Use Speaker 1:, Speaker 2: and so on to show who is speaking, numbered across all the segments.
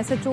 Speaker 1: SHO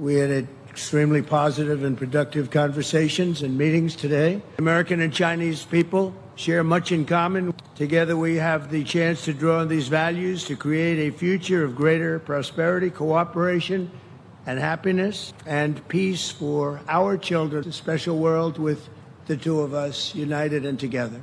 Speaker 2: We had extremely positive and productive conversations and meetings today. American and Chinese people share much in common. Together we have the chance to draw on these values to create a future of greater prosperity, cooperation, and happiness and peace for our children. A special world with the two of us united and together.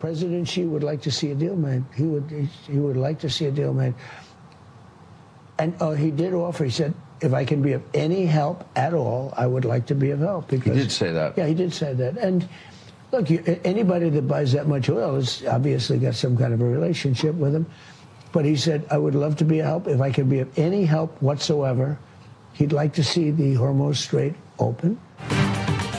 Speaker 2: President Xi would like to see a deal made. He would like to see a deal made. And he did offer. He said, if I can be of any help at all, I would like to be of help.
Speaker 3: Because, he did say that.
Speaker 2: Yeah, he did say that. And look, anybody that buys that much oil has obviously got some kind of a relationship with him. But he said, I would love to be of help. If I can be of any help whatsoever, he'd like to see the Hormuz Strait open.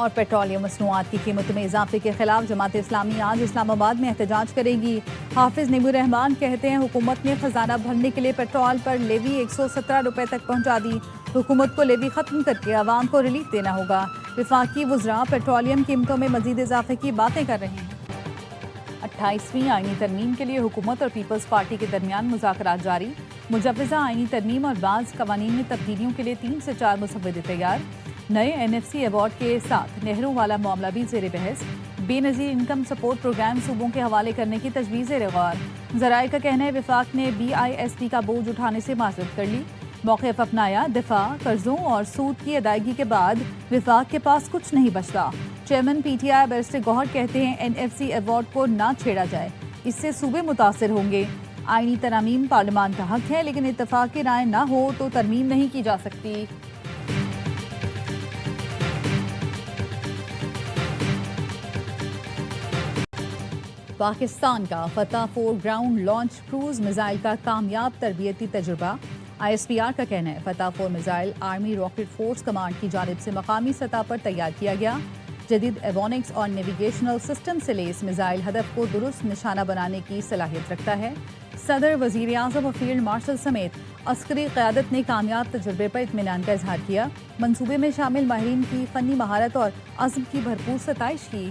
Speaker 1: اور petroleum مصنوعات کی قیمتوں میں اضافے کے خلاف جماعت اسلامی آج اسلام آباد میں احتجاج کرے گی۔ حافظ نعیم الرحمان کہتے ہیں حکومت نے خزانہ بھرنے کے لیے پیٹرول پر لیوی 117 روپے تک پہنچا دی۔ حکومت کو لیوی ختم کر کے عوام کو ریلیف دینا ہوگا۔ وفاقی وزراء پیٹرولیم قیمتوں میں مزید اضافے کی باتیں کر رہے ہیں۔ 28ویں آئینی ترمیم کے لیے حکومت اور پیپلز پارٹی کے درمیان مذاکرات جاری۔ مجوزہ آئینی ترمیم اور بعض قوانین میں تبدیلیوں کے لیے 3 سے 4 مسودے تیار۔ نئے NFC ایوارڈ کے ساتھ نہروں والا معاملہ بھی زیر بحث۔ بے نظیر انکم سپورٹ پروگرام صوبوں کے حوالے کرنے کی تجویز زیر غور۔ ذرائع کا کہنا ہے وفاق نے BIST کا بوجھ اٹھانے سے معذرت کر لی۔ موقف اپنایا، دفاع، قرضوں اور سود کی ادائیگی کے بعد وفاق کے پاس کچھ نہیں بچتا۔ چیئرمین PTI بیرسٹر گوہر کہتے ہیں NFC ایوارڈ کو نہ چھیڑا جائے، اس سے صوبے متاثر ہوں گے۔ آئینی ترامیم پارلیمان کا حق ہے، لیکن اتفاق کی رائے نہ ہو تو ترمیم نہیں کی جا سکتی۔ پاکستان کا فتح 4 گراؤنڈ لانچ کروز میزائل کا کامیاب تربیتی تجربہ۔ ISPR کا کہنا ہے فتح 4 missile army rocket force command کی جانب سے مقامی سطح پر تیار کیا گیا۔ جدید ایوونکس اور نیویگیشنل سسٹم سے لیس میزائل ہدف کو درست نشانہ بنانے کی صلاحیت رکھتا ہے۔ صدر، وزیر اعظم اور فیلڈ مارشل سمیت عسکری قیادت نے کامیاب تجربے پر اطمینان کا اظہار کیا۔ منصوبے میں شامل ماہرین کی فنی مہارت اور عزم کی بھرپور ستائش کی۔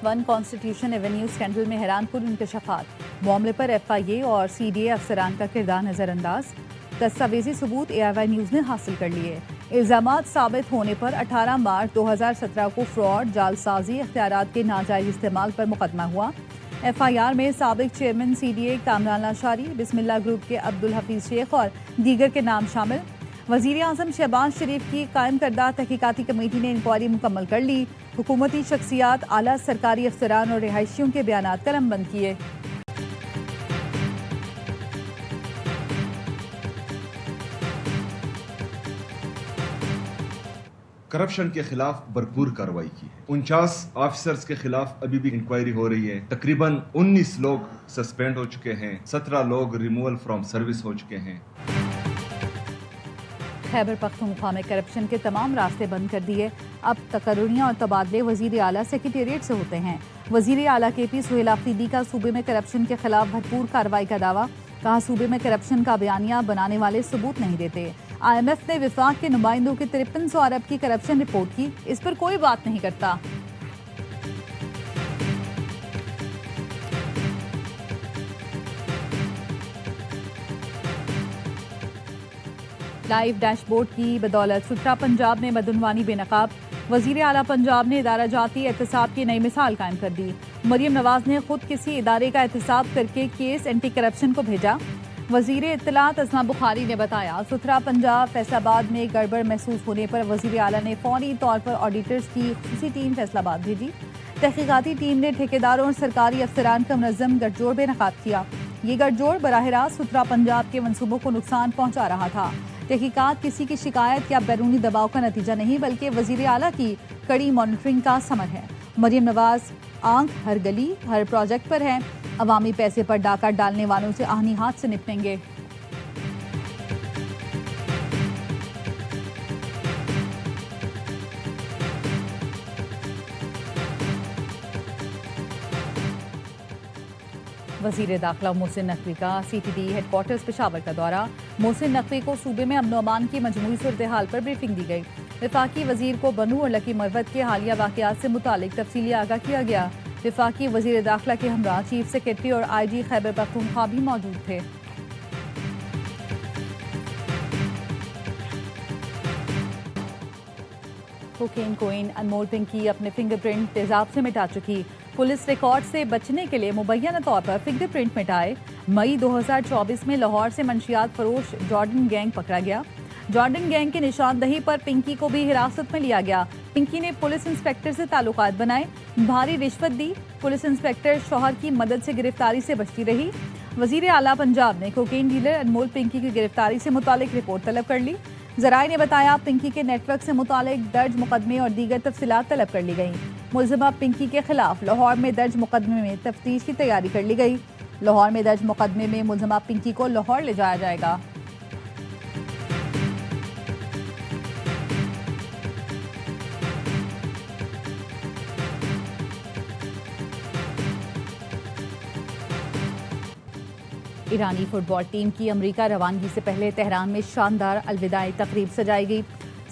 Speaker 1: ون کانسٹیٹیوشن ایونیو اسکینڈل میں حیران کن انکشافات۔ معاملے پر FIA اور CDA افسران کا کردار نظر انداز۔ دستاویزی ثبوت ARY نیوز نے حاصل کر لیے۔ الزامات ثابت ہونے پر 18 مارچ 2017 کو فراڈ، جعلسازی، اختیارات کے ناجائز استعمال پر مقدمہ ہوا۔ FIR میں سابق چیئرمین CDA کامران لاشاری، بسم اللہ گروپ کے عبدالحفیظ شیخ اور دیگر کے نام شامل۔ وزیر اعظم شہباز شریف کی قائم کردہ تحقیقاتی کمیٹی نے انکوائری مکمل کر لی۔ حکومتی شخصیات، اعلیٰ سرکاری افسران اور رہائشیوں کے بیانات قلم بند کیے۔
Speaker 3: کرپشن کے خلاف بھرپور کارروائی کی ہے۔ 49 آفیسرز کے خلاف ابھی بھی انکوائری ہو رہی ہے۔ تقریباً 19 لوگ سسپینڈ ہو چکے ہیں، 17 لوگ ریموول فرام سروس ہو چکے ہیں۔
Speaker 1: خیبر پختونخوا میں کرپشن کے تمام راستے بند کر دیے۔ اب تقرریاں اور تبادلے وزیر اعلیٰ سیکریٹریٹ سے ہوتے ہیں۔ وزیر اعلیٰ KP سہیل آفریدی کا صوبے میں کرپشن کے خلاف بھرپور کارروائی کا دعویٰ۔ کہا صوبے میں کرپشن کا بیانیہ بنانے والے ثبوت نہیں دیتے۔ IMF نے وفاق کے نمائندوں کی 5300 ارب کی کرپشن رپورٹ کی، اس پر کوئی بات نہیں کرتا۔ لائیو ڈیش بورڈ کی بدولت ستھرا پنجاب میں بدعنوانی بے نقاب۔ وزیر اعلیٰ پنجاب نے ادارہ جاتی احتساب کی نئی مثال قائم کر دی۔ مریم نواز نے خود کسی ادارے کا احتساب کر کے کیس اینٹی کرپشن کو بھیجا۔ وزیر اطلاعات اسما بخاری نے بتایا ستھرا پنجاب فیصل آباد میں گڑبڑ محسوس ہونے پر وزیر اعلیٰ نے فوری طور پر آڈیٹرز کی خصوصی ٹیم فیصل آباد بھیجی۔ تحقیقاتی ٹیم نے ٹھیکیداروں اور سرکاری افسران کا منظم گٹھ جوڑ بے انعقاد کیا۔ یہ گٹھ جوڑ براہ راست ستھرا پنجاب کے منصوبوں کو نقصان پہنچا رہا تھا۔ تحقیقات کسی کی شکایت یا بیرونی دباؤ کا نتیجہ نہیں بلکہ وزیر اعلیٰ کی کڑی مانیٹرنگ کا ثمر ہے۔ مریم نواز آنکھ ہر گلی ہر پروجیکٹ پر ہے، عوامی پیسے پر ڈاکہ ڈالنے والوں سے آہنی ہاتھ سے نپٹیں گے۔ وزیر داخلہ محسن نقوی کا CTD ہیڈ کوارٹرز پشاور کا دورہ۔ محسن نقوی کو صوبے میں امن و امان کی مجموعی صورتحال پر بریفنگ دی گئی۔ وفاقی وزیر کو بنو اور لکی مروت کے حالیہ واقعات سے متعلق تفصیلی آگاہ کیا گیا۔ وفاقی وزیر داخلہ کے ہمراہ چیف سیکریٹری اور IG خیبر پختونخوا بھی موجود تھے۔ کوکین انمول پنکی اپنے فنگر پرنٹ تیزاب سے مٹا چکی۔ پولیس ریکارڈ سے بچنے کے لیے مبینہ طور پر فنگر پرنٹ مٹائے۔ مئی 2024 میں لاہور سے منشیات فروش جارڈن گینگ پکڑا گیا۔ جارڈن گینگ کی نشاندہی پر پنکی کو بھی حراست میں لیا گیا۔ پنکی نے پولیس انسپکٹر سے تعلقات بنائے، بھاری رشوت دی۔ پولیس انسپکٹر شوہر کی مدد سے گرفتاری سے بچتی رہی۔ وزیر اعلیٰ پنجاب نے کوکین ڈیلر انمول پنکی کی گرفتاری سے متعلق رپورٹ طلب کر لی۔ ذرائع نے بتایا پنکی کے نیٹ ورک سے متعلق درج مقدمے اور دیگر تفصیلات طلب کر لی گئیں۔ ملزمہ پنکی کے خلاف لاہور میں درج مقدمے میں تفتیش کی تیاری کر لی گئی۔ لاہور میں درج مقدمے میں ملزمہ پنکی کو لاہور لے جایا جائے گا۔ ایرانی فٹ بال ٹیم کی امریکہ روانگی سے پہلے تہران میں شاندار الوداعی تقریب سجائی گئی۔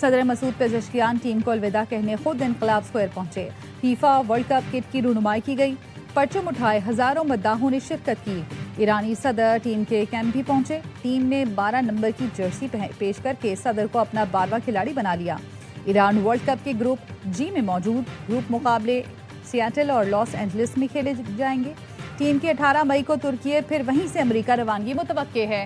Speaker 1: صدر مسعود پزشکیان ٹیم کو الوداع کہنے خود انقلاب اسکوائر پہنچے۔ فیفا ورلڈ کپ کٹ کی رونمائی کی گئی، پرچم اٹھائے ہزاروں مداحوں نے شرکت کی۔ ایرانی صدر ٹیم کے کیمپ بھی پہنچے۔ ٹیم نے 12 نمبر کی جرسی پیش کر کے صدر کو اپنا 12واں کھلاڑی بنا لیا۔ ایران ورلڈ کپ کے گروپ جی میں موجود، گروپ مقابلے سیاٹل اور لاس اینجلس میں کھیلے جائیں گے۔ ٹیم کی 18 مئی کو ترکی پھر وہیں سے امریکہ روانگی متوقع ہے۔